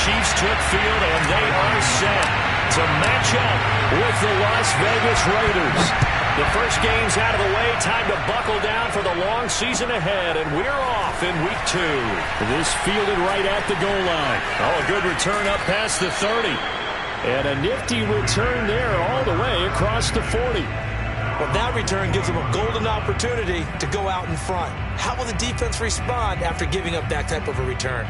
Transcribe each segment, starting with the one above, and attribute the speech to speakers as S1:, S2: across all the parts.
S1: Chiefs took field, and they are set to match up with the Las Vegas Raiders. The first game's out of the way. Time to buckle down for the long season ahead, and we're off in week 2. This fielded right at the goal line. Oh, a good return up past the 30. And a nifty return there all the way across the 40.
S2: Well, that return gives them a golden opportunity to go out in front. How will the defense respond after giving up that type of a return?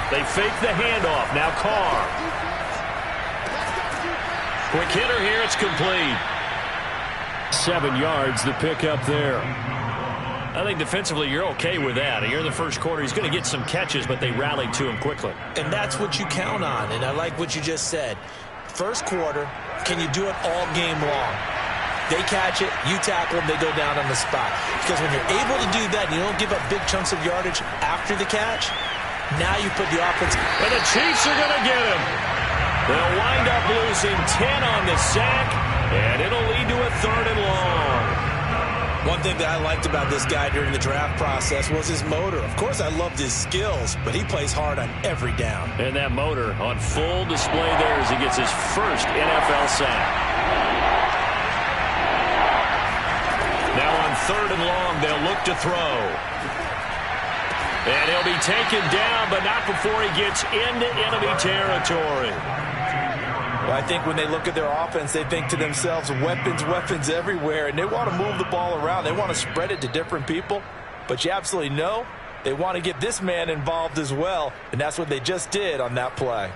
S1: They fake the handoff. Now Carr. Quick hitter here. It's complete. 7 yards the pick up there. I think defensively you're okay with that. Here in the first quarter, he's going to get some catches, but they rallied to him quickly.
S2: And that's what you count on, and I like what you just said. First quarter, can you do it all game long? They catch it, you tackle them, they go down on the spot. Because when you're able to do that, and you don't give up big chunks of yardage after the catch, now you put the offense.
S1: And the Chiefs are going to get him. They'll wind up losing 10 on the sack, and it'll lead to a 3rd and long.
S2: One thing that I liked about this guy during the draft process was his motor. Of course, I loved his skills, but he plays hard on every down.
S1: And that motor on full display there as he gets his first NFL sack. Now on 3rd and long, they'll look to throw. And he'll be taken down, but not before he gets into enemy territory.
S2: Well, I think when they look at their offense, they think to themselves, weapons, weapons everywhere, and they want to move the ball around. They want to spread it to different people, but you absolutely know they want to get this man involved as well, and that's what they just did on that play.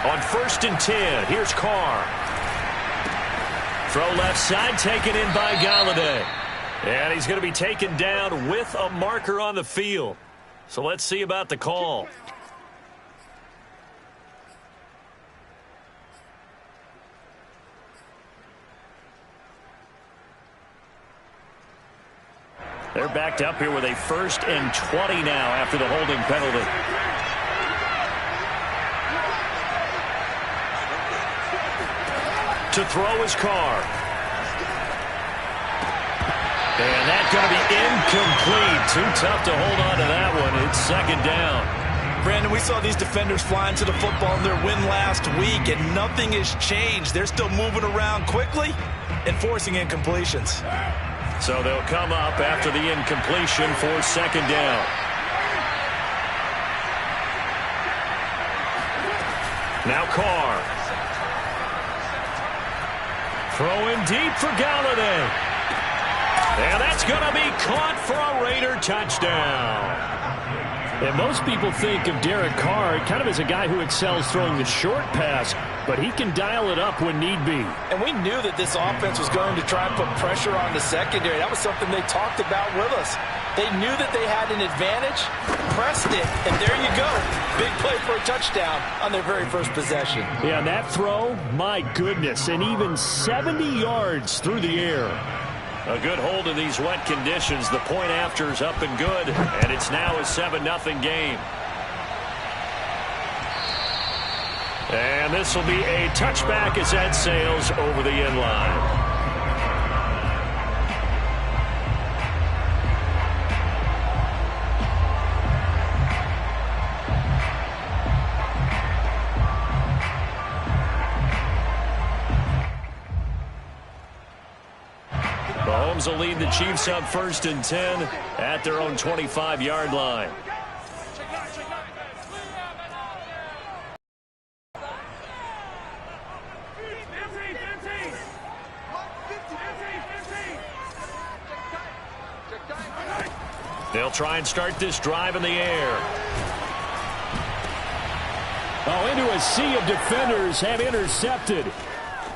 S1: On 1st and 10, here's Carr. Throw left side, taken in by Galladay. And he's going to be taken down with a marker on the field. So let's see about the call. They're backed up here with a 1st and 20 now after the holding penalty. To throw his Carr. And that's going to be incomplete. Too tough to hold on to that one. It's 2nd down.
S2: Brandon, we saw these defenders flying to the football in their win last week, and nothing has changed. They're still moving around quickly and forcing incompletions.
S1: So they'll come up after the incompletion for 2nd down. Now Carr. Throwing deep for Galladay. And that's going to be caught for a Raider touchdown. And most people think of Derek Carr kind of as a guy who excels throwing the short pass, but he can dial it up when need be.
S2: And we knew that this offense was going to try and put pressure on the secondary. That was something they talked about with us. They knew that they had an advantage, pressed it, and there you go. Big play for a touchdown on their very first possession.
S1: Yeah, and that throw, my goodness, and even 70 yards through the air. A good hold in these wet conditions. The point after is up and good, and it's now a 7-0 game. And this will be a touchback as that sails over the end line. Mahomes will lead the Chiefs up 1st and 10 at their own 25-yard line. They'll try and start this drive in the air. Oh, into a sea of defenders have intercepted.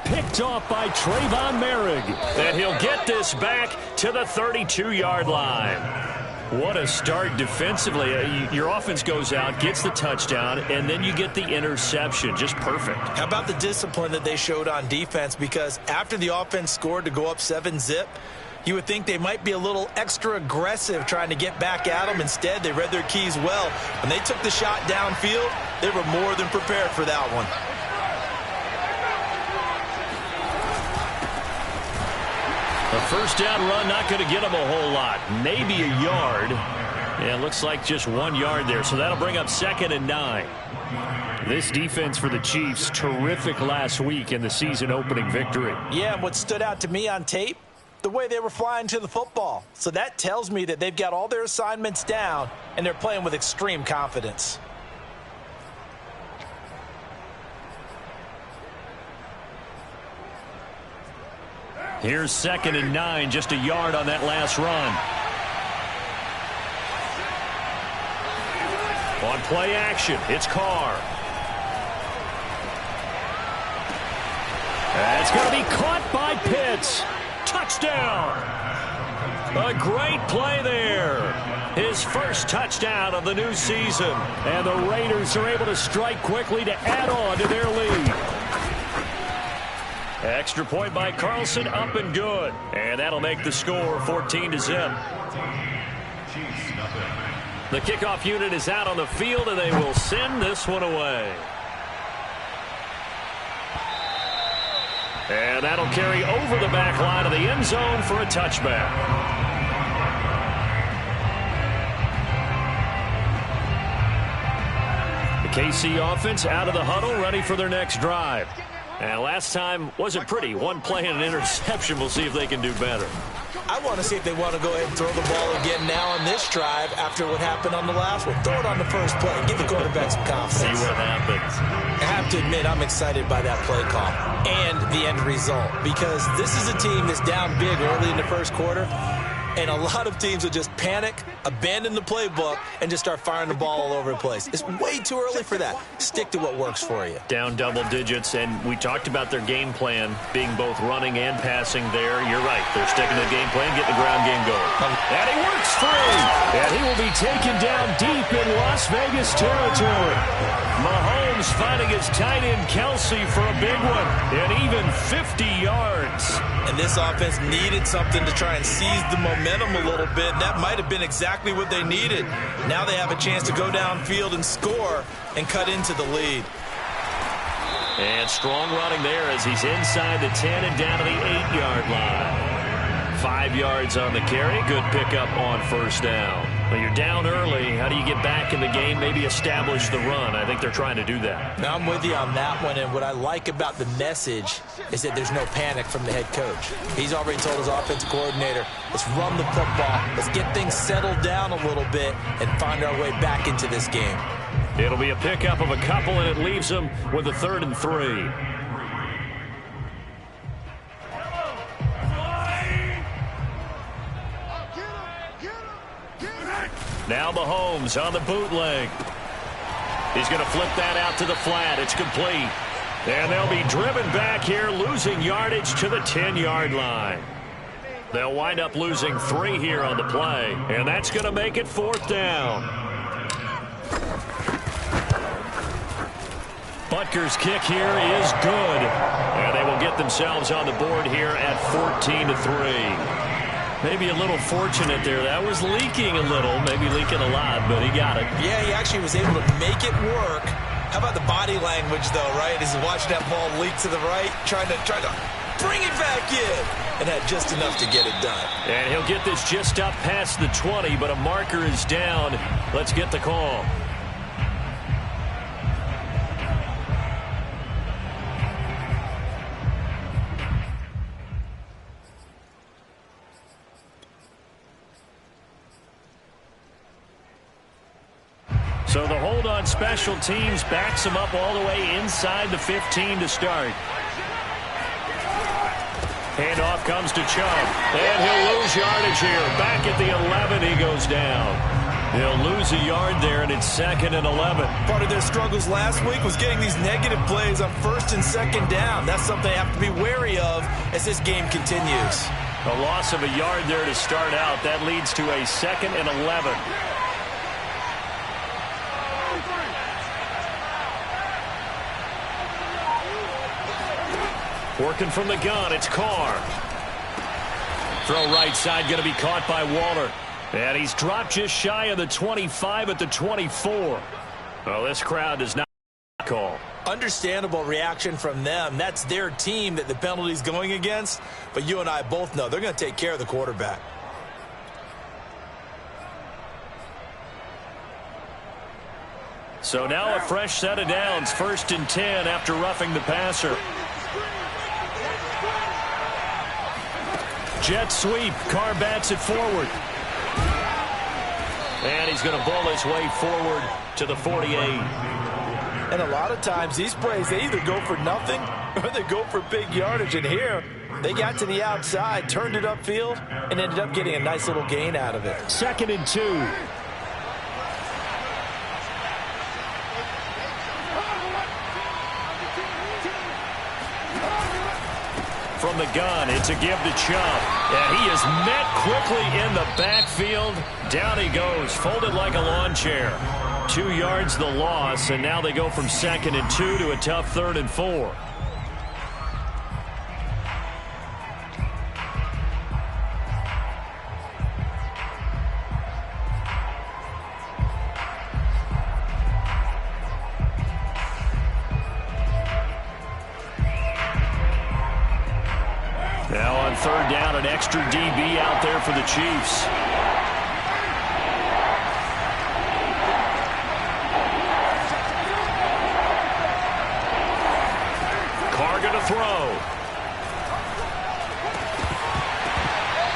S1: Picked off by Trayvon Merrick. And he'll get this back to the 32-yard line. What a start defensively. Your offense goes out, gets the touchdown, and then you get the interception. Just perfect.
S2: How about the discipline that they showed on defense? Because after the offense scored to go up 7-zip, you would think they might be a little extra aggressive trying to get back at them. Instead, they read their keys well. When they took the shot downfield, they were more than prepared for that one.
S1: A first down run, not going to get them a whole lot. Maybe a yard. Yeah, it looks like just 1 yard there. So that'll bring up 2nd and 9. This defense for the Chiefs, terrific last week in the season opening victory.
S2: Yeah, and what stood out to me on tape, the way they were flying to the football. So that tells me that they've got all their assignments down and they're playing with extreme confidence.
S1: Here's 2nd and 9, just a yard on that last run. On play action, it's Carr. That's going to be caught by Pitts. Touchdown. A great play there. His first touchdown of the new season. And the Raiders are able to strike quickly to add on to their lead. Extra point by Carlson, up and good. And that'll make the score 14-zip. The kickoff unit is out on the field, and they will send this one away. And that'll carry over the back line of the end zone for a touchback. The KC offense out of the huddle, ready for their next drive. And last time wasn't pretty. One play and an interception. We'll see if they can do better.
S2: I want to see if they want to go ahead and throw the ball again now on this drive after what happened on the last one. Throw it on the first play. Give the quarterback some confidence.
S1: See what happens.
S2: I have to admit, I'm excited by that play call and the end result because this is a team that's down big early in the first quarter. And a lot of teams will just panic, abandon the playbook, and just start firing the ball all over the place. It's way too early for that. Stick to what works for you.
S1: Down double digits, and we talked about their game plan being both running and passing there. You're right. They're sticking to the game plan, getting the ground game going. And he works free. And he will be taken down deep in Las Vegas territory. Mahomes finding his tight end Kelsey for a big one. And even 50 yards.
S2: And this offense needed something to try and seize the momentum a little bit. That might have been exactly what they needed. Now they have a chance to go downfield and score and cut into the lead.
S1: And strong running there as he's inside the 10 and down to the 8-yard line. 5 yards on the carry. Good pickup on first down. When you're down early, how do you get back in the game, maybe establish the run? I think they're trying to do that.
S2: Now I'm with you on that one, and what I like about the message is that there's no panic from the head coach. He's already told his offensive coordinator, let's run the football, let's get things settled down a little bit and find our way back into this game.
S1: It'll be a pickup of a couple, and it leaves them with a 3rd and 3. Now Mahomes on the bootleg. He's going to flip that out to the flat. It's complete. And they'll be driven back here, losing yardage to the 10-yard line. They'll wind up losing 3 here on the play, and that's going to make it 4th down. Butker's kick here is good, and they will get themselves on the board here at 14-3. Maybe a little fortunate there. That was leaking a little, maybe leaking a lot, but he got it.
S2: Yeah, he actually was able to make it work. How about the body language, though, right? As he's watching that ball leak to the right, trying to bring it back in, and had just enough to get it done.
S1: And he'll get this just up past the 20, but a marker is down. Let's get the call. So the hold on special teams backs him up all the way inside the 15 to start. Handoff comes to Chubb. And he'll lose yardage here. Back at the 11, he goes down. He'll lose a yard there, and it's 2nd and 11.
S2: Part of their struggles last week was getting these negative plays on 1st and 2nd down. That's something they have to be wary of as this game continues.
S1: A loss of a yard there to start out. That leads to a 2nd and 11. Working from the gun, it's Carr. Throw right side, going to be caught by Waller. And he's dropped just shy of the 25 at the 24. Well, this crowd does not call.
S2: Understandable reaction from them. That's their team that the penalty's going against. But you and I both know they're going to take care of the quarterback.
S1: So now a fresh set of downs. 1st and 10 after roughing the passer. Jet sweep. Carr bats it forward. And he's going to bowl his way forward to the 48.
S2: And a lot of times these plays, they either go for nothing or they go for big yardage. And here, they got to the outside, turned it upfield, and ended up getting a nice little gain out of it.
S1: 2nd and 2. From the gun, it's a give to Chubb. Yeah, he is met quickly in the backfield. Down he goes, folded like a lawn chair. 2 yards the loss, and now they go from 2nd and 2 to a tough 3rd and 4. Now on 3rd down, an extra DB out there for the Chiefs. Carr going to throw.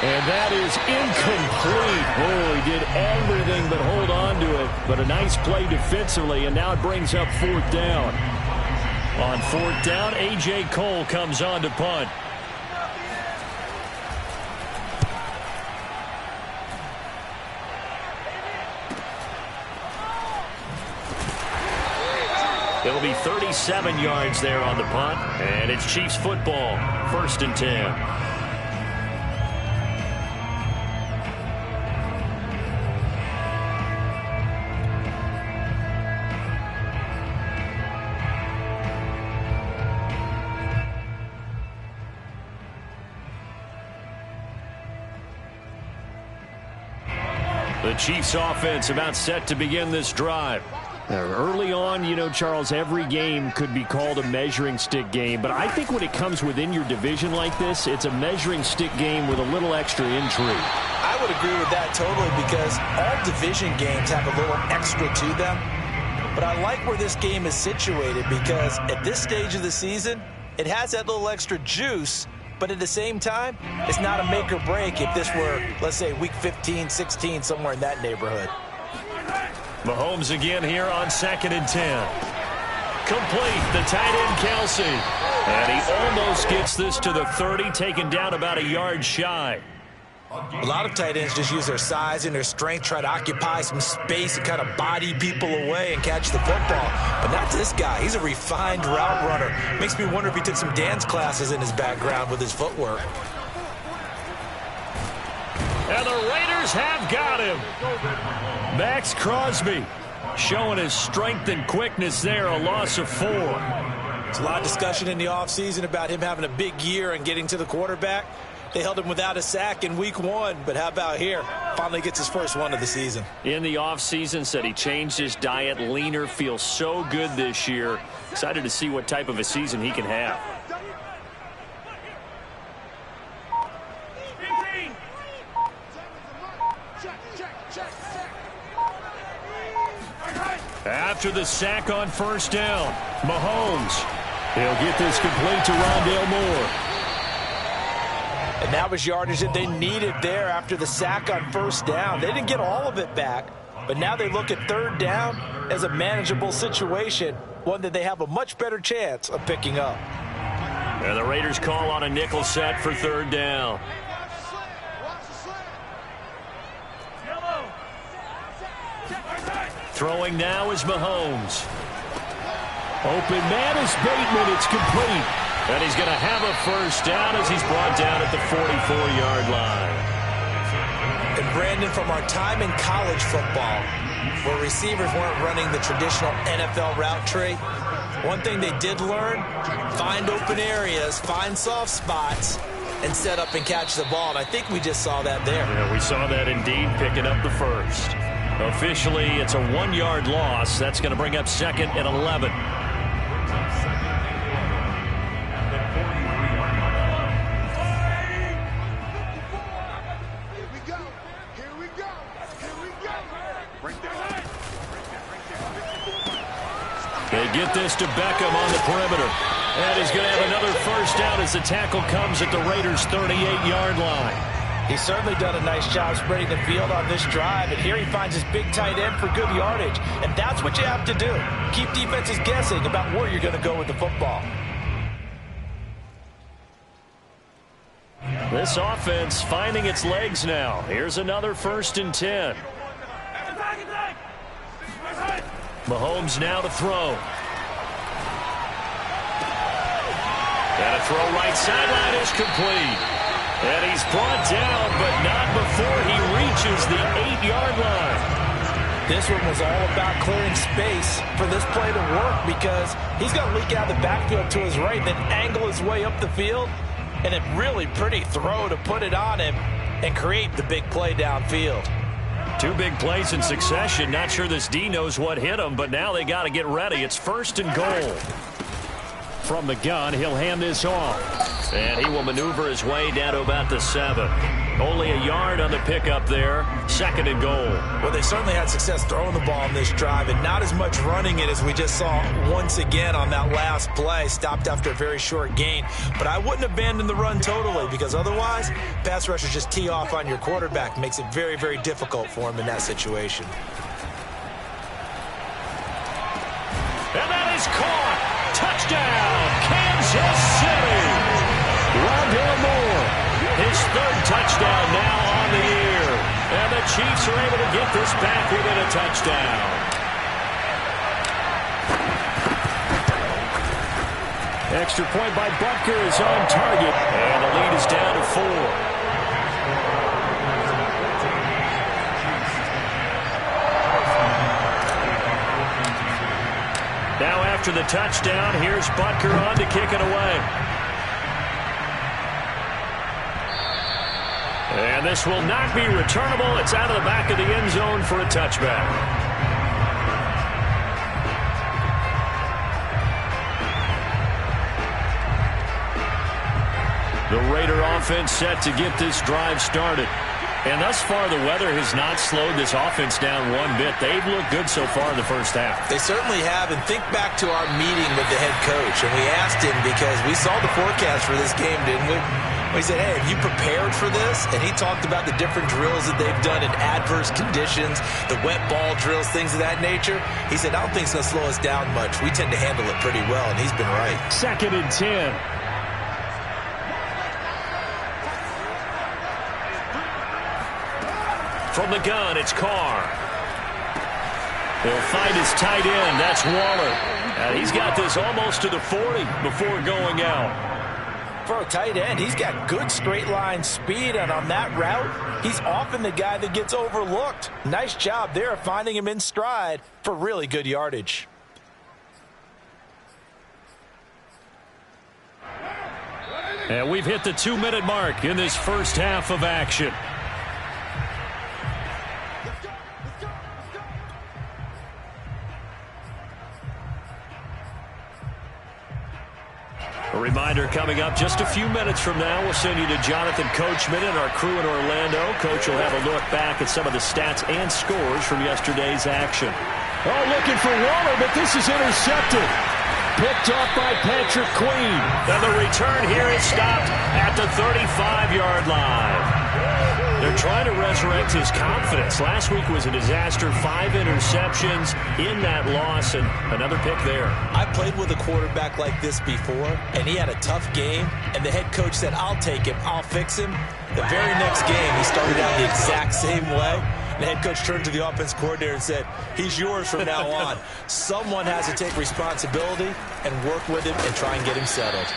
S1: And that is incomplete. Oh, he did everything but hold on to it. But a nice play defensively, and now it brings up 4th down. On 4th down, A.J. Cole comes on to punt. It'll be 37 yards there on the punt, and it's Chiefs football, 1st and 10. The Chiefs offense about set to begin this drive. Early on, you know, Charles, every game could be called a measuring stick game. But I think when it comes within your division like this, it's a measuring stick game with a little extra intrigue.
S2: I would agree with that totally, because all division games have a little extra to them. But I like where this game is situated, because at this stage of the season, it has that little extra juice. But at the same time, it's not a make or break if this were, let's say, week 15, 16, somewhere in that neighborhood.
S1: Mahomes again here on 2nd and 10. Complete, the tight end Kelsey. And he almost gets this to the 30, taken down about a yard shy.
S2: A lot of tight ends just use their size and their strength, try to occupy some space and kind of body people away and catch the football. But not this guy. He's a refined route runner. Makes me wonder if he took some dance classes in his background with his footwork.
S1: And the Raiders have got him. Max Crosby showing his strength and quickness there, a loss of 4.
S2: There's a lot of discussion in the offseason about him having a big year and getting to the quarterback. They held him without a sack in week 1, but how about here? Finally gets his first one of the season.
S1: In the offseason, said he changed his diet, leaner, feels so good this year. Excited to see what type of a season he can have. After the sack on 1st down, Mahomes. He'll get this complete to Rondale Moore.
S2: And that was yardage that they needed there after the sack on 1st down. They didn't get all of it back, but now they look at 3rd down as a manageable situation, one that they have a much better chance of picking up.
S1: And the Raiders call on a nickel set for 3rd down. Throwing now is Mahomes. Open man is Bateman. It's complete. And he's going to have a first down as he's brought down at the 44-yard line.
S2: And Brandon, from our time in college football, where receivers weren't running the traditional NFL route tree, one thing they did learn, find open areas, find soft spots, and set up and catch the ball. And I think we just saw that there.
S1: Yeah, we saw that indeed, picking up the first. Officially, it's a 1-yard loss. That's going to bring up 2nd and 11. They get this to Beckham on the perimeter. And he's going to have another first down as the tackle comes at the Raiders' 38-yard line.
S2: He's certainly done a nice job spreading the field on this drive. And here he finds his big tight end for good yardage. And that's what you have to do. Keep defenses guessing about where you're going to go with the football.
S1: This offense finding its legs now. Here's another 1st and 10. Mahomes now to throw. And a throw right sideline is complete. And he's brought down, but not before he reaches the 8-yard line.
S2: This one was all about clearing space for this play to work, because he's going to leak out the backfield to his right, then angle his way up the field. And a really pretty throw to put it on him and create the big play downfield.
S1: 2 big plays in succession. Not sure this D knows what hit him, but now they got to get ready. It's 1st and goal. From the gun, he'll hand this off. And he will maneuver his way down to about the 7. Only a yard on the pickup there. 2nd and goal.
S2: Well, they certainly had success throwing the ball in this drive, and not as much running it as we just saw once again on that last play. Stopped after a very short gain. But I wouldn't abandon the run totally, because otherwise, pass rushers just tee off on your quarterback. Makes it very, very difficult for him in that situation.
S1: And that is caught. Touchdown, Kansas City. Rondale Moore, his 3rd touchdown now on the year. And the Chiefs are able to get this back within a touchdown. Extra point by Butker is on target. And the lead is down to 4. Now after the touchdown, here's Butker on to kick it away. And this will not be returnable. It's out of the back of the end zone for a touchback. The Raider offense set to get this drive started. And thus far, the weather has not slowed this offense down one bit. They've looked good so far in the first half.
S2: They certainly have. And think back to our meeting with the head coach. And we asked him, because we saw the forecast for this game, didn't we? We said, hey, have you prepared for this? And he talked about the different drills that they've done in adverse conditions, the wet ball drills, things of that nature. He said, I don't think it's going to slow us down much. We tend to handle it pretty well, and he's been right.
S1: 2nd and 10. From the gun, it's Carr. He'll find his tight end. That's Waller. And he's got this almost to the 40 before going out.
S2: For a tight end, he's got good straight line speed, and on that route, he's often the guy that gets overlooked. Nice job there finding him in stride for really good yardage.
S1: And we've hit the 2-minute mark in this first half of action. A reminder coming up just a few minutes from now, we'll send you to Jonathan Coachman and our crew in Orlando. Coach will have a look back at some of the stats and scores from yesterday's action. Oh, looking for Waller, but this is intercepted. Picked off by Patrick Queen. And the return here is stopped at the 35-yard line. They're trying to resurrect his confidence. Last week was a disaster. 5 interceptions in that loss, and another pick there.
S2: I played with a quarterback like this before, and he had a tough game, and the head coach said, I'll take him, I'll fix him. The very next game, he started out the exact same way. The head coach turned to the offense coordinator and said, he's yours from now on. Someone has to take responsibility and work with him and try and get him settled.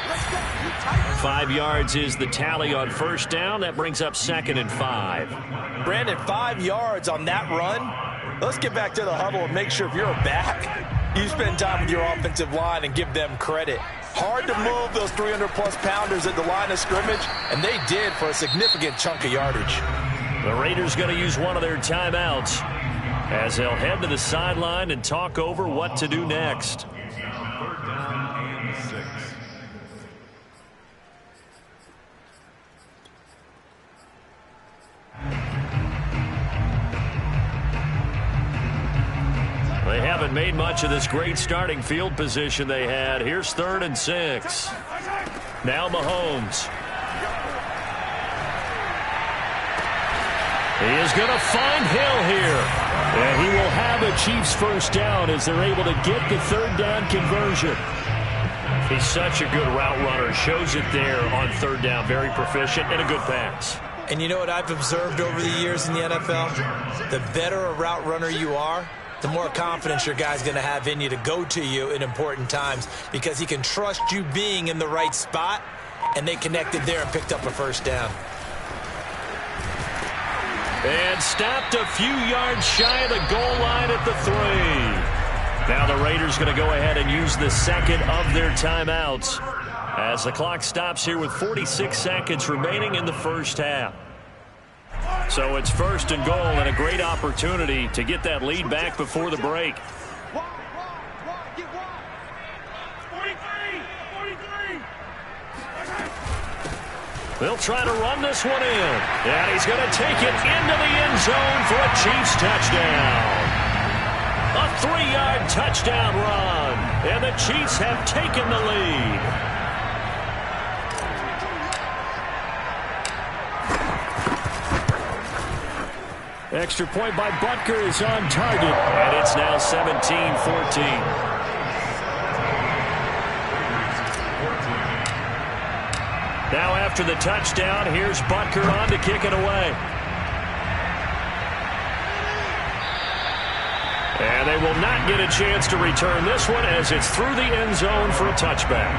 S1: 5 yards is the tally on first down. That brings up 2nd and 5.
S2: Brandon, 5 yards on that run. Let's get back to the huddle and make sure if you're a back, you spend time with your offensive line and give them credit. Hard to move those 300-plus pounders at the line of scrimmage, and they did for a significant chunk of yardage.
S1: The Raiders going to use one of their timeouts as they'll head to the sideline and talk over what to do next. They haven't made much of this great starting field position they had. Here's 3rd and 6. Now Mahomes. He is going to find Hill here. And he will have a Chiefs first down as they're able to get the 3rd down conversion. He's such a good route runner. Shows it there on 3rd down. Very proficient and a good pass.
S2: And you know what I've observed over the years in the NFL? The better a route runner you are, the more confidence your guy's going to have in you to go to you in important times because he can trust you being in the right spot, and they connected there and picked up a first down.
S1: And stopped a few yards shy of the goal line at the 3. Now the Raiders going to go ahead and use the 2nd of their timeouts as the clock stops here with 46 seconds remaining in the first half. So it's 1st and goal and a great opportunity to get that lead back before the break. They'll try to run this one in. And he's going to take it into the end zone for a Chiefs touchdown. A 3-yard touchdown run. And the Chiefs have taken the lead. Extra point by Butker is on target. And it's now 17-14. Now after the touchdown, here's Butker on to kick it away. And they will not get a chance to return this one as it's through the end zone for a touchback.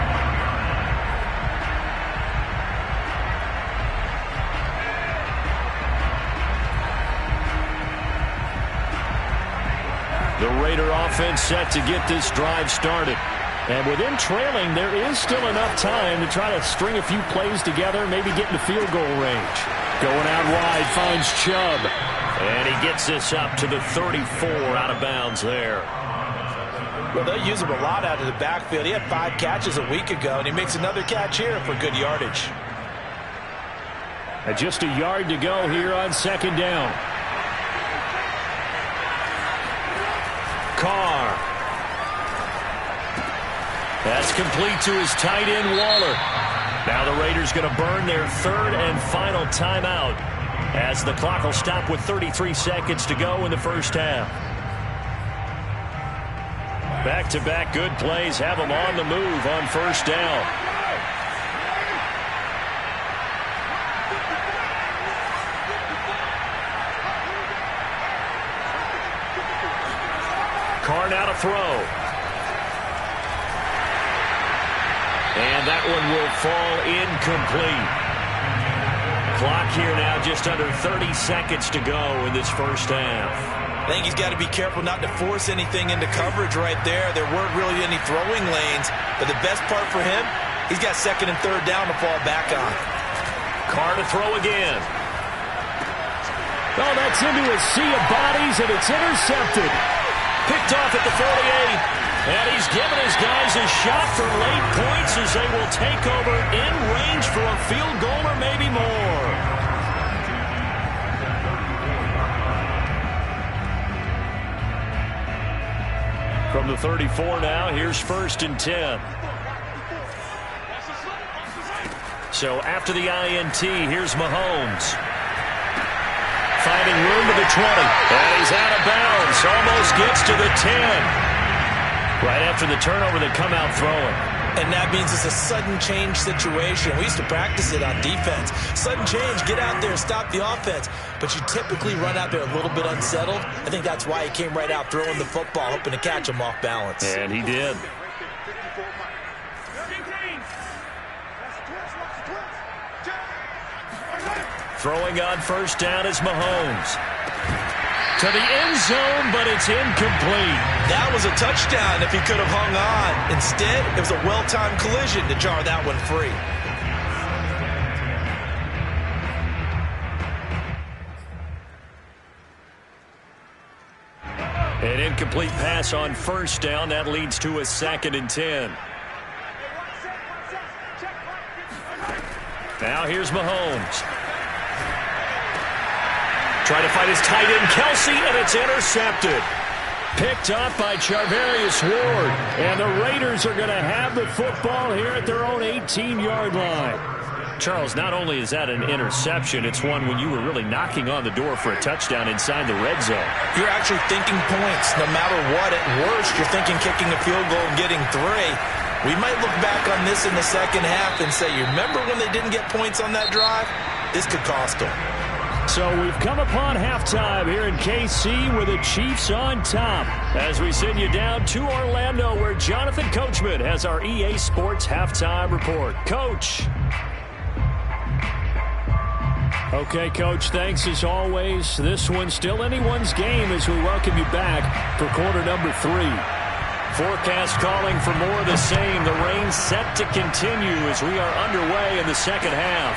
S1: The Raider offense set to get this drive started. And with him trailing, there is still enough time to try to string a few plays together, maybe get into field goal range. Going out wide, finds Chubb. And he gets this up to the 34 out of bounds there.
S2: Well, they'll use him a lot out of the backfield. He had 5 catches a week ago, and he makes another catch here for good yardage.
S1: And just a yard to go here on 2nd down. Carr. That's complete to his tight end, Waller. Now the Raiders going to burn their 3rd and final timeout as the clock will stop with 33 seconds to go in the first half. Back-to-back good plays have them on the move on first down. Carr now to throw. And that one will fall incomplete. Clock here now just under 30 seconds to go in this first half.
S2: I think he's got to be careful not to force anything into coverage right there. There weren't really any throwing lanes. But the best part for him, he's got 2nd and 3rd down to fall back on.
S1: Carr to throw again. Oh, that's into a sea of bodies, and it's intercepted. Picked off at the 48. And he's given his guys a shot for late points as they will take over in range for a field goal or maybe more. From the 34 now, here's 1st and 10. So after the INT, here's Mahomes. Finding room to the 20. And he's out of bounds. Almost gets to the 10. Right after the turnover, they come out throwing.
S2: And that means it's a sudden change situation. We used to practice it on defense. Sudden change, get out there, stop the offense. But you typically run out there a little bit unsettled. I think that's why he came right out throwing the football, hoping to catch him off balance.
S1: And he did. Throwing on first down is Mahomes. To the end zone, but it's incomplete.
S2: That was a touchdown if he could have hung on. Instead, it was a well-timed collision to jar that one free.
S1: An incomplete pass on first down. That leads to a 2nd and 10. Now here's Mahomes. Trying to find his tight end, Kelsey, and it's intercepted. Picked up by Charvarius Ward. And the Raiders are going to have the football here at their own 18-yard line. Charles, not only is that an interception, it's one when you were really knocking on the door for a touchdown inside the red zone.
S2: You're actually thinking points. No matter what, at worst, you're thinking kicking a field goal and getting 3. We might look back on this in the second half and say, you remember when they didn't get points on that drive? This could cost them.
S1: So we've come upon halftime here in KC with the Chiefs on top. As we send you down to Orlando where Jonathan Coachman has our EA Sports halftime report. Coach. Okay, Coach, thanks as always. This one's still anyone's game as we welcome you back for quarter number 3. Forecast calling for more of the same. The rain set to continue as we are underway in the second half.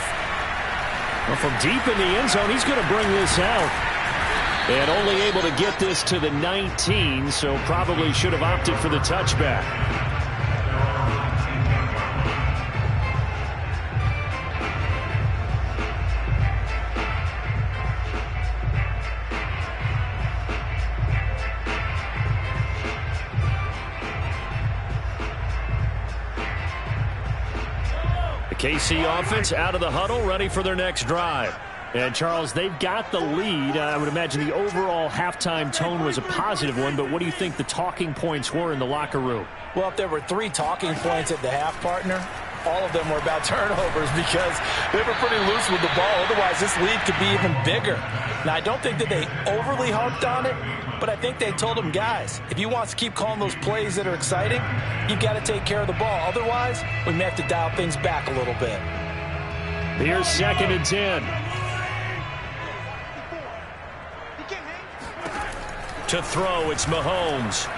S1: Well, from deep in the end zone, he's going to bring this out. And only able to get this to the 19, so probably should have opted for the touchback. KC offense out of the huddle, ready for their next drive. And, Charles, they've got the lead. I would imagine the overall halftime tone was a positive one, but what do you think the talking points were in the locker room?
S2: Well, if there were 3 talking points at the half, partner, all of them were about turnovers because they were pretty loose with the ball. Otherwise, this lead could be even bigger. Now, I don't think that they overly harped on it, but I think they told them, guys, if you want to keep calling those plays that are exciting, you've got to take care of the ball. Otherwise, we may have to dial things back a little bit.
S1: Here's 2nd and 10. To throw, it's Mahomes.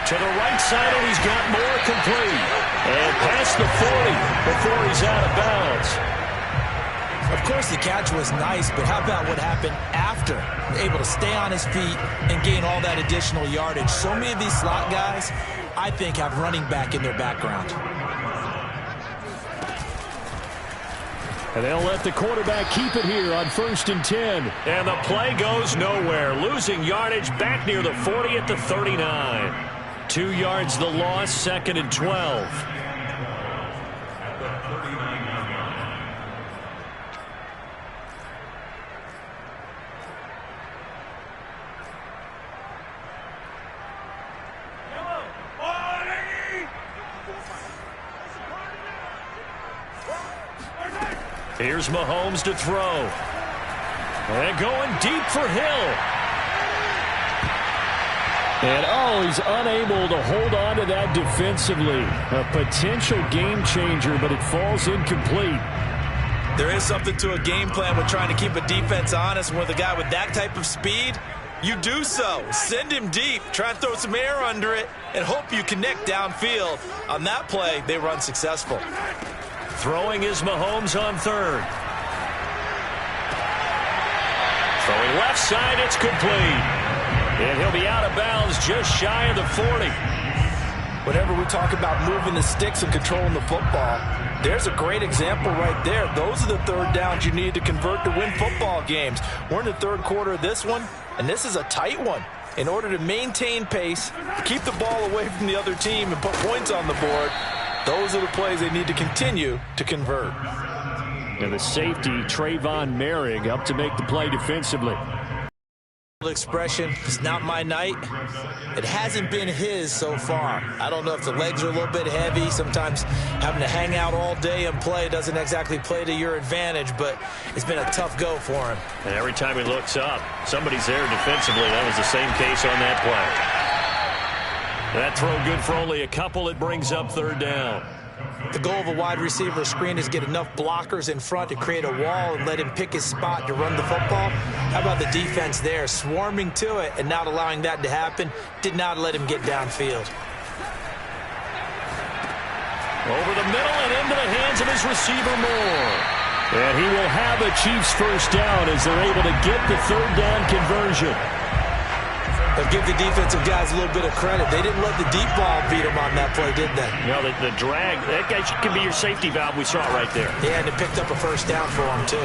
S1: To the right side, and he's got more complete. And past the 40 before he's out of bounds.
S2: Of course, the catch was nice, but how about what happened after? Able to stay on his feet and gain all that additional yardage. So many of these slot guys, I think, have running back in their background.
S1: And they'll let the quarterback keep it here on 1st and 10. And the play goes nowhere. Losing yardage back near the 40 at the 39. 2 yards the loss, 2nd and 12. Here's Mahomes to throw. And going deep for Hill. And, he's unable to hold on to that defensively. A potential game changer, but it falls incomplete.
S2: There is something to a game plan with trying to keep a defense honest. With a guy with that type of speed, you do so. Send him deep. Try and throw some air under it and hope you connect downfield. On that play, they run successful.
S1: Throwing is Mahomes on 3rd. Throwing left side, it's complete. And he'll be out of bounds just shy of the 40.
S2: Whenever we talk about moving the sticks and controlling the football, there's a great example right there. Those are the 3rd downs you need to convert to win football games. We're in the 3rd quarter of this one, and this is a tight one. In order to maintain pace, keep the ball away from the other team, and put points on the board, those are the plays they need to continue to convert.
S1: And the safety, Trayvon Merrick, up to make the play defensively.
S2: Expression, it's not my night. It hasn't been his so far. I don't know if the legs are a little bit heavy. Sometimes having to hang out all day and play doesn't exactly play to your advantage, but it's been a tough go for him.
S1: And every time he looks up, somebody's there defensively. That was the same case on that play. That throw good for only a couple. It brings up 3rd down.
S2: The goal of a wide receiver screen is get enough blockers in front to create a wall and let him pick his spot to run the football. How about the defense there, swarming to it and not allowing that to happen? Did not let him get downfield.
S1: Over the middle and into the hands of his receiver, Moore. And he will have a Chiefs first down as they're able to get the third down conversion.
S2: But give the defensive guys a little bit of credit. They didn't let the deep ball beat them on that play, did they?
S1: No, the drag, that guy can be your safety valve. We saw it right there.
S2: Yeah, and it picked up a first down for him, too.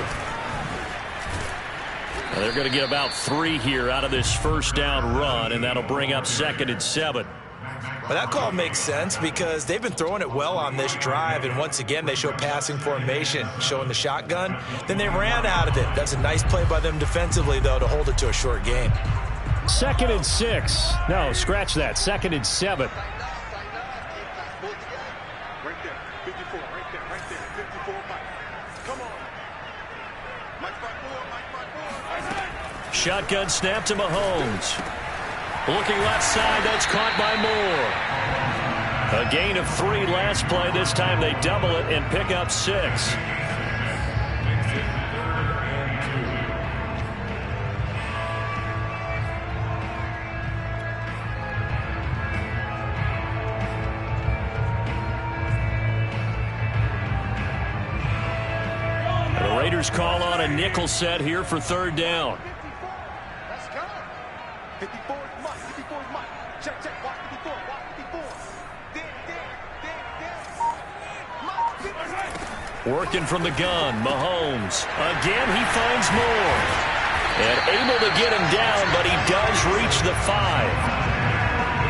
S1: Well, they're going to get about 3 here out of this first down run, and that'll bring up 2nd and 7.
S2: Well, that call makes sense because they've been throwing it well on this drive, and once again, they show passing formation, showing the shotgun. Then they ran out of it. That's a nice play by them defensively, though, to hold it to a short game.
S1: 2nd and 6. No, scratch that. 2nd and 7.
S3: Right there, 54, right there, 54, Mike. Come on. Mike 5-4.
S1: Shotgun snap to Mahomes. Looking left side, that's caught by Moore. A gain of 3 last play. This time they double it and pick up 6. The Raiders call on a nickel set here for third down.
S3: Let's go. 54 is Mike. 54 is Mike. Check, check. Watch 54. Watch 54.
S1: Working from the gun, Mahomes. Again, he finds Moore. And able to get him down, but he does reach the 5.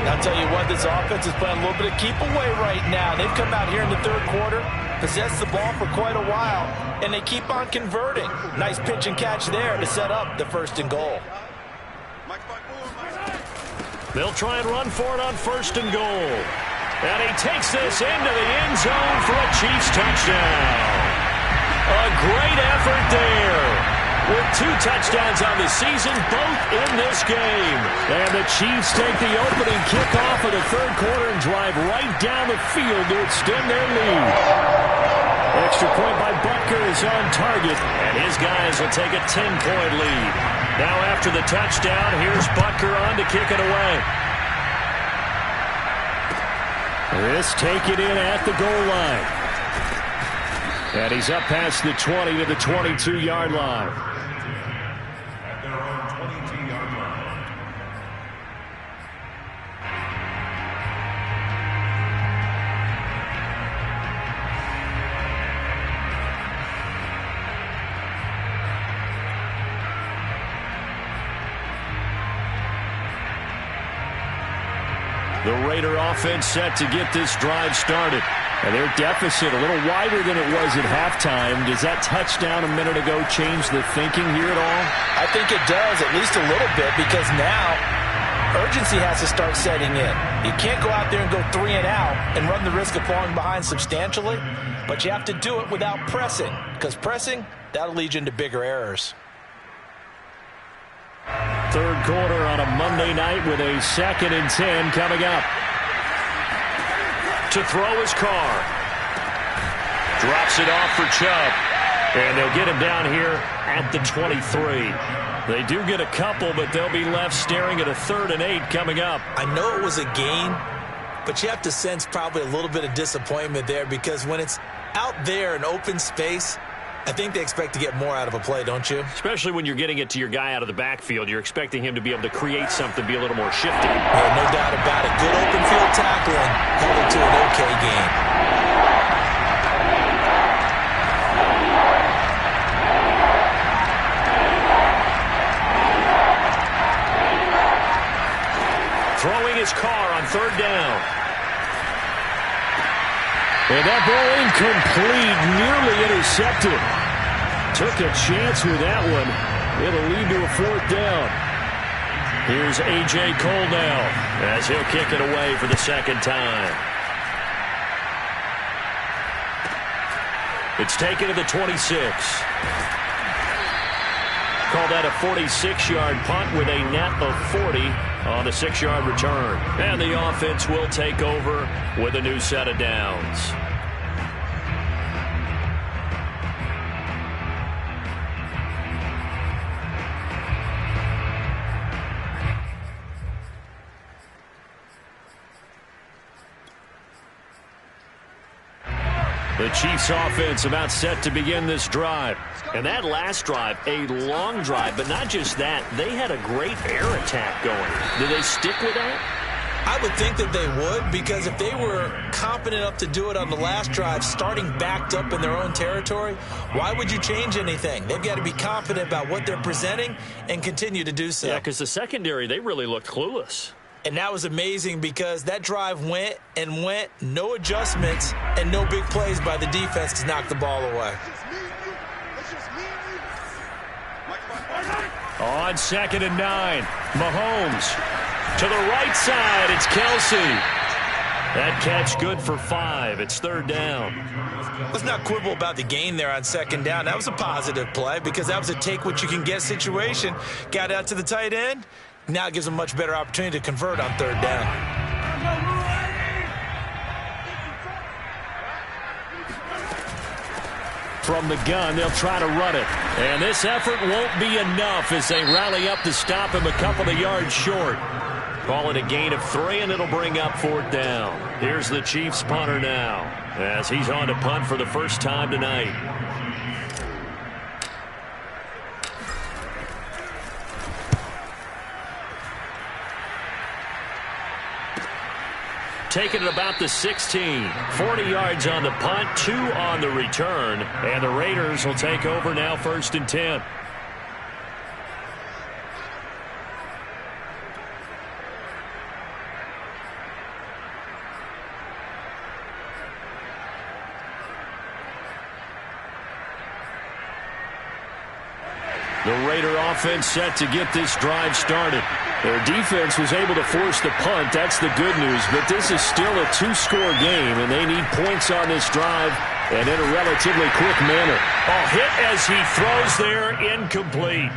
S2: I'll tell you what, this offense is playing a little bit of keep away right now. They've come out here in the third quarter, possessed the ball for quite a while, and they keep on converting. Nice pitch and catch there to set up the 1st and goal.
S1: They'll try and run for it on 1st and goal. And he takes this into the end zone for a Chiefs touchdown. A great effort there. With 2 touchdowns on the season, both in this game. And the Chiefs take the opening kickoff of the third quarter and drive right down the field to extend their lead. Extra point by Butker is on target, and his guys will take a 10-point lead. Now after the touchdown, here's Butker on to kick it away. This take it in at the goal line. And he's up past the 20 to the 22-yard line.
S4: At their own 22-yard line.
S1: The Raider offense set to get this drive started. And their deficit a little wider than it was at halftime. Does that touchdown a minute ago change the thinking here at all?
S2: I think it does, at least a little bit, because now urgency has to start setting in. You can't go out there and go 3 and out and run the risk of falling behind substantially, but you have to do it without pressing, because pressing, that'll lead you into bigger errors.
S1: Third quarter on a Monday night with a 2nd and 10 coming up. To throw his Carr. Drops it off for Chubb. And they'll get him down here at the 23. They do get a couple, but they'll be left staring at a 3rd and 8 coming up.
S2: I know it was a gain, but you have to sense probably a little bit of disappointment there, because when it's out there in open space, I think they expect to get more out of a play, don't you?
S1: Especially when you're getting it to your guy out of the backfield. You're expecting him to be able to create something, be a little more shifty.
S2: Yeah, no doubt about it. Good open field tackling held it to an okay game.
S1: Throwing his Carr on 3rd down. And that ball incomplete, nearly intercepted. Took a chance with that one. It'll lead to a 4th down. Here's A.J. Cole now as he'll kick it away for the 2nd time. It's taken to the 26. Call that a 46-yard punt with a net of 40 on the 6-yard return. And the offense will take over with a new set of downs. The Chiefs offense about set to begin this drive. And that last drive, a long drive, but not just that. They had a great air attack going. Do they stick with that?
S2: I would think that they would, because if they were competent enough to do it on the last drive, starting backed up in their own territory, why would you change anything? They've got to be confident about what they're presenting and continue to do so.
S1: Yeah, because the secondary, they really looked clueless.
S2: And that was amazing because that drive went and went, no adjustments, and no big plays by the defense to knock the ball away.
S1: On 2nd and 9, Mahomes to the right side. It's Kelsey. That catch good for 5. It's 3rd down.
S2: Let's not quibble about the gain there on 2nd down. That was a positive play because that was a take-what-you-can-get situation. Got out to the tight end. Now it gives them a much better opportunity to convert on 3rd down.
S1: From the gun, they'll try to run it. And this effort won't be enough as they rally up to stop him a couple of yards short. Call it a gain of 3, and it'll bring up 4th down. Here's the Chiefs punter now as he's on to punt for the first time tonight. Taking it about the 16. 40 yards on the punt, 2 on the return. And the Raiders will take over now 1st and 10. The Raider offense set to get this drive started. Their defense was able to force the punt. That's the good news. But this is still a 2-score game, and they need points on this drive and in a relatively quick manner. Oh, hit as he throws there, incomplete.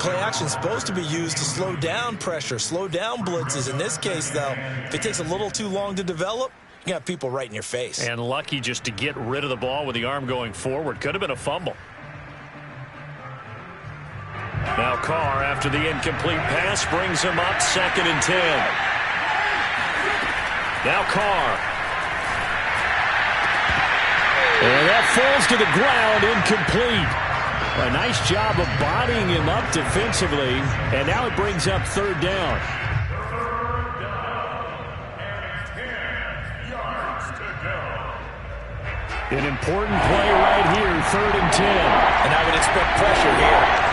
S2: Play action is supposed to be used to slow down pressure, slow down blitzes. In this case, though, if it takes a little too long to develop, you got people right in your face.
S1: And lucky just to get rid of the ball with the arm going forward. Could have been a fumble. Now Carr, after the incomplete pass, brings him up 2nd and 10. Now Carr. And that falls to the ground, incomplete. A nice job of bodying him up defensively, and now it brings up 3rd down. An important play right here, 3rd and 10.
S2: And I would expect pressure here.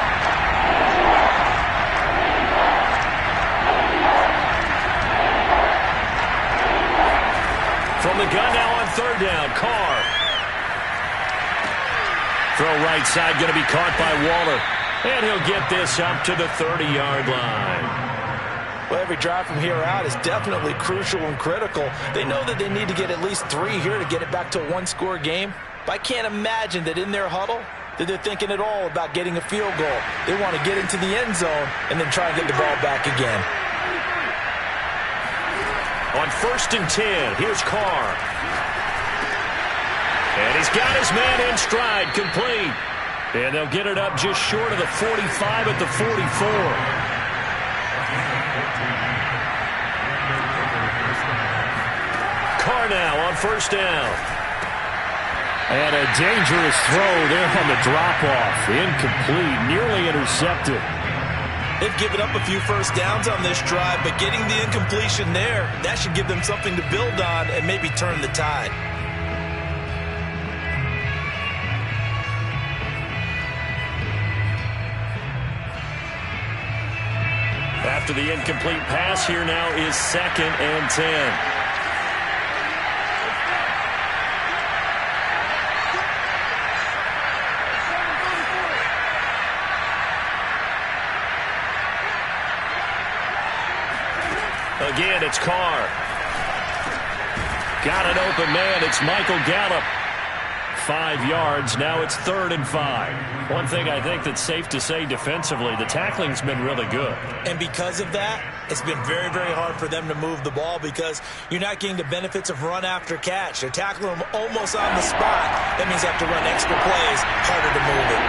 S1: From the gun now on 3rd down, Carr. Throw right side, going to be caught by Waller. And he'll get this up to the 30-yard line.
S2: Well, every drive from here out is definitely crucial and critical. They know that they need to get at least 3 here to get it back to a 1-score game. But I can't imagine that in their huddle that they're thinking at all about getting a field goal. They want to get into the end zone and then try and get the ball back again.
S1: On 1st and 10, here's Carr. And he's got his man in stride, complete. And they'll get it up just short of the 45 at the 44. Carr now on 1st down. And a dangerous throw there on the drop-off. Incomplete, nearly intercepted.
S2: They've given up a few first downs on this drive, but getting the incompletion there, that should give them something to build on and maybe turn the tide.
S1: After the incomplete pass, here now is 2nd and 10. Again, it's Carr. Got an open man. It's Michael Gallup. 5 yards. Now it's 3rd and 5. One thing I think that's safe to say defensively, the tackling's been really good.
S2: And because of that, it's been very, very hard for them to move the ball because you're not getting the benefits of run after catch. They're tackling them almost on the spot. That means they have to run extra plays, harder to move it.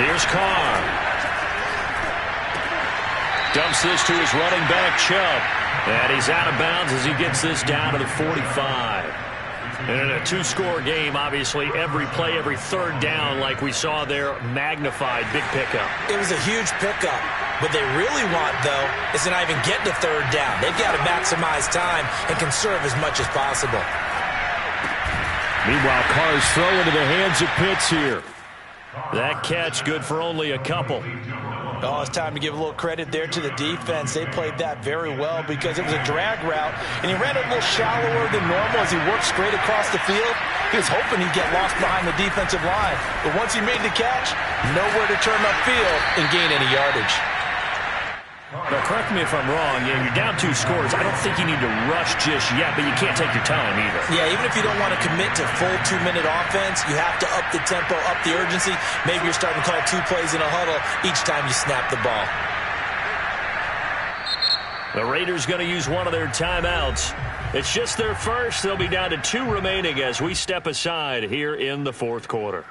S1: Here's Carr. Dumps this to his running back, Chubb. And he's out of bounds as he gets this down to the 45. And in a two-score game, obviously, every play, every third down, like we saw there, magnified, big pickup.
S2: It was a huge pickup. What they really want, though, is to not even get to third down. They've got to maximize time and conserve as much as possible.
S1: Meanwhile, Carr's throw into the hands of Pitts here. That catch good for only a couple.
S2: Oh, it's time to give a little credit there to the defense. They played that very well because it was a drag route, and he ran it a little shallower than normal as he worked straight across the field. He was hoping he'd get lost behind the defensive line. But once he made the catch, nowhere to turn upfield and gain any yardage.
S1: Now, correct me if I'm wrong. You're down 2 scores. I don't think you need to rush just yet, but you can't take your time either.
S2: Yeah, even if you don't want to commit to full 2-minute offense, you have to up the tempo, up the urgency. Maybe you're starting to call 2 plays in a huddle each time you snap the ball.
S1: The Raiders going to use one of their timeouts. It's just their first. They'll be down to 2 remaining as we step aside here in the fourth quarter.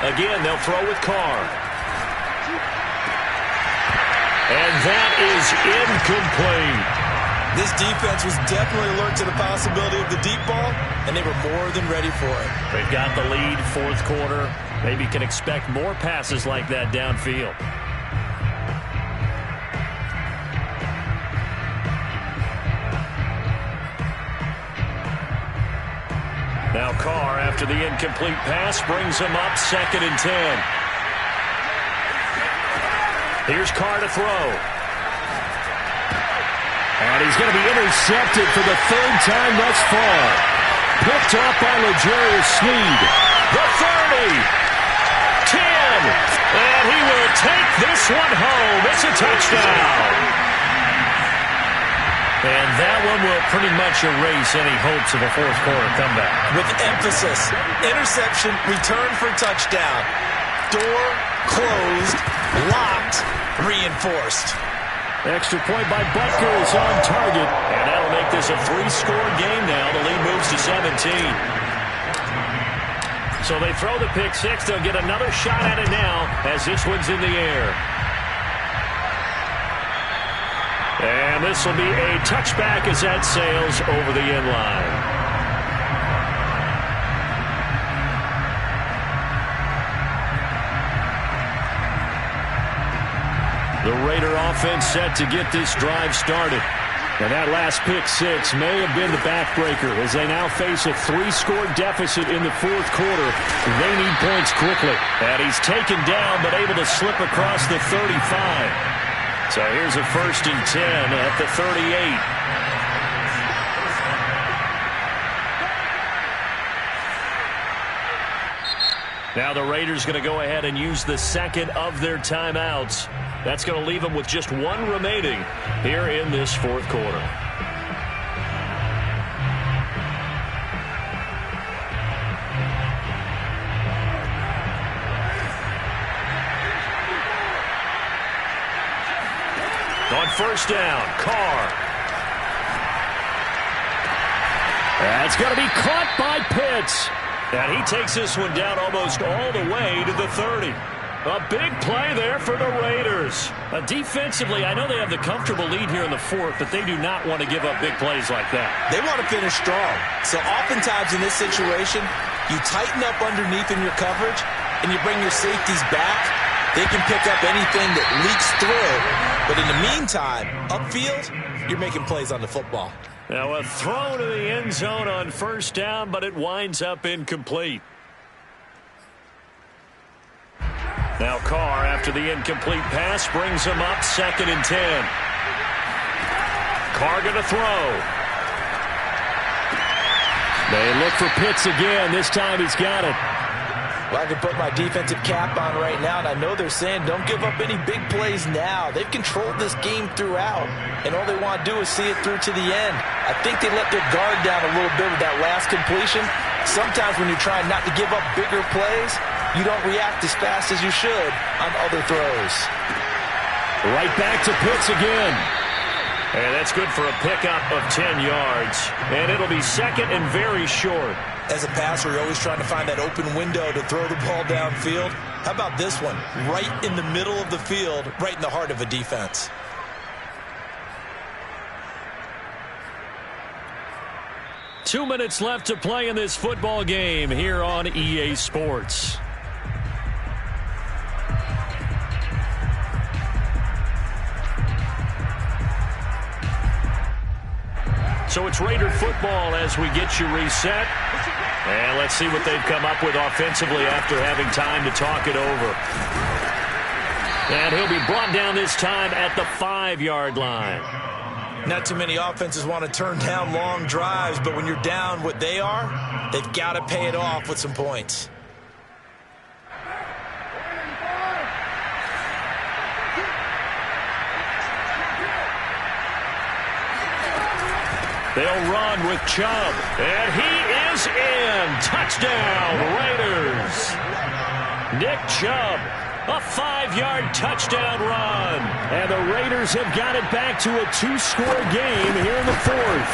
S1: Again, they'll throw with Carr. And that is incomplete.
S2: This defense was definitely alert to the possibility of the deep ball, and they were more than ready for it.
S1: They've got the lead, fourth quarter. Maybe can expect more passes like that downfield. Now Carr, after the incomplete pass, brings him up 2nd and 10. Here's Carr to throw. And he's going to be intercepted for the 3rd time thus far. Picked up by L'Jarius Sneed. The 30. 10. And he will take this one home. It's a touchdown. And that one will pretty much erase any hopes of a fourth quarter comeback.
S2: With emphasis, interception, return for touchdown. Door closed, locked, reinforced.
S1: Extra point by Butker is on target. And that'll make this a 3-score game now. The lead moves to 17. So they throw the pick 6. They'll get another shot at it now as this one's in the air. And this will be a touchback as that sails over the end line. The Raider offense set to get this drive started. And that last pick 6 may have been the backbreaker as they now face a 3-score deficit in the fourth quarter. They need points quickly. And he's taken down but able to slip across the 35. So here's a 1st and 10 at the 38. Now the Raiders going to go ahead and use the 2nd of their timeouts. That's going to leave them with just 1 remaining here in this fourth quarter. On 1st down, Carr. That's going to be caught by Pitts. And he takes this one down almost all the way to the 30. A big play there for the Raiders. Defensively, I know they have the comfortable lead here in the fourth, but they do not want to give up big plays like that.
S2: They want to finish strong. So oftentimes in this situation, you tighten up underneath in your coverage, and you bring your safeties back. They can pick up anything that leaks through. But in the meantime, upfield, you're making plays on the football.
S1: Now a throw to the end zone on 1st down, but it winds up incomplete. Now Carr, after the incomplete pass, brings him up 2nd and 10. Carr going to throw. They look for Pitts again. This time he's got it.
S2: Well, I can put my defensive cap on right now, and I know they're saying don't give up any big plays now. They've controlled this game throughout, and all they want to do is see it through to the end. I think they let their guard down a little bit with that last completion. Sometimes when you're trying not to give up bigger plays, you don't react as fast as you should on other throws.
S1: Right back to Pitts again. And that's good for a pickup of 10 yards. And it'll be second and very short.
S2: As a passer, you're always trying to find that open window to throw the ball downfield. How about this one? Right in the middle of the field, right in the heart of a defense.
S1: Two minutes left to play in this football game here on EA Sports. So it's Raider football as we get you reset. And let's see what they've come up with offensively after having time to talk it over. And he'll be brought down this time at the 5-yard line.
S2: Not too many offenses want to turn down long drives, but when you're down what they are, they've got to pay it off with some points.
S1: They'll run with Chubb, and he is in. Touchdown, Raiders. Nick Chubb, a 5-yard touchdown run. And the Raiders have got it back to a 2-score game here in the fourth.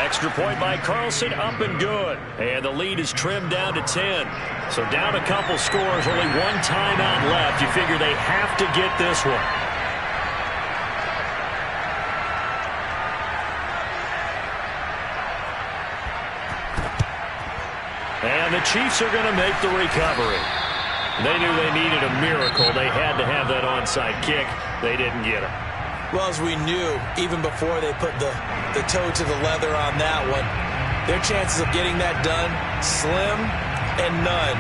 S1: Extra point by Carlson, up and good. And the lead is trimmed down to 10. So down a couple scores, only one timeout left. You figure they have to get this one. And the Chiefs are going to make the recovery. They knew they needed a miracle. They had to have that onside kick. They didn't get it.
S2: Well, as we knew, even before they put the toe to the leather on that one, their chances of getting that done, slim and none.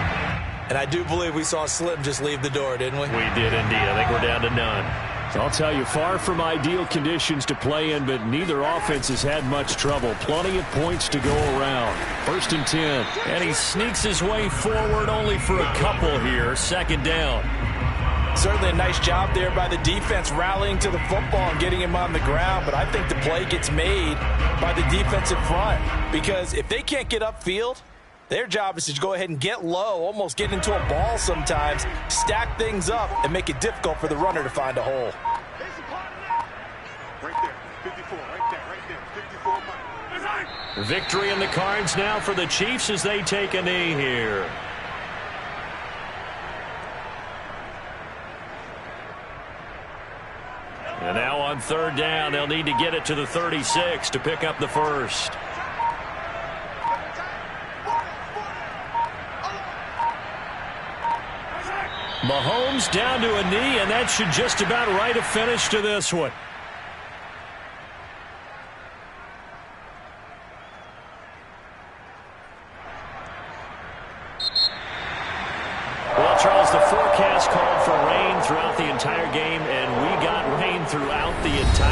S2: And I do believe we saw Slim just leave the door, didn't we?
S1: We did indeed. I think we're down to none. So I'll tell you, far from ideal conditions to play in, but neither offense has had much trouble. Plenty of points to go around. 1st and 10. And he sneaks his way forward only for a couple here. 2nd down.
S2: Certainly a nice job there by the defense rallying to the football and getting him on the ground, but I think the play gets made by the defensive front because if they can't get upfield, their job is to go ahead and get low, almost get into a ball sometimes, stack things up, and make it difficult for the runner to find a hole.
S3: Right there, 54, right there, 54 miles.
S1: Victory in the cards now for the Chiefs as they take a knee here. And now on 3rd down, they'll need to get it to the 36 to pick up the first. Mahomes down to a knee, and that should just about write a finish to this one. Well, Charles, the forecast called for rain throughout the entire game, and we got rain throughout the entire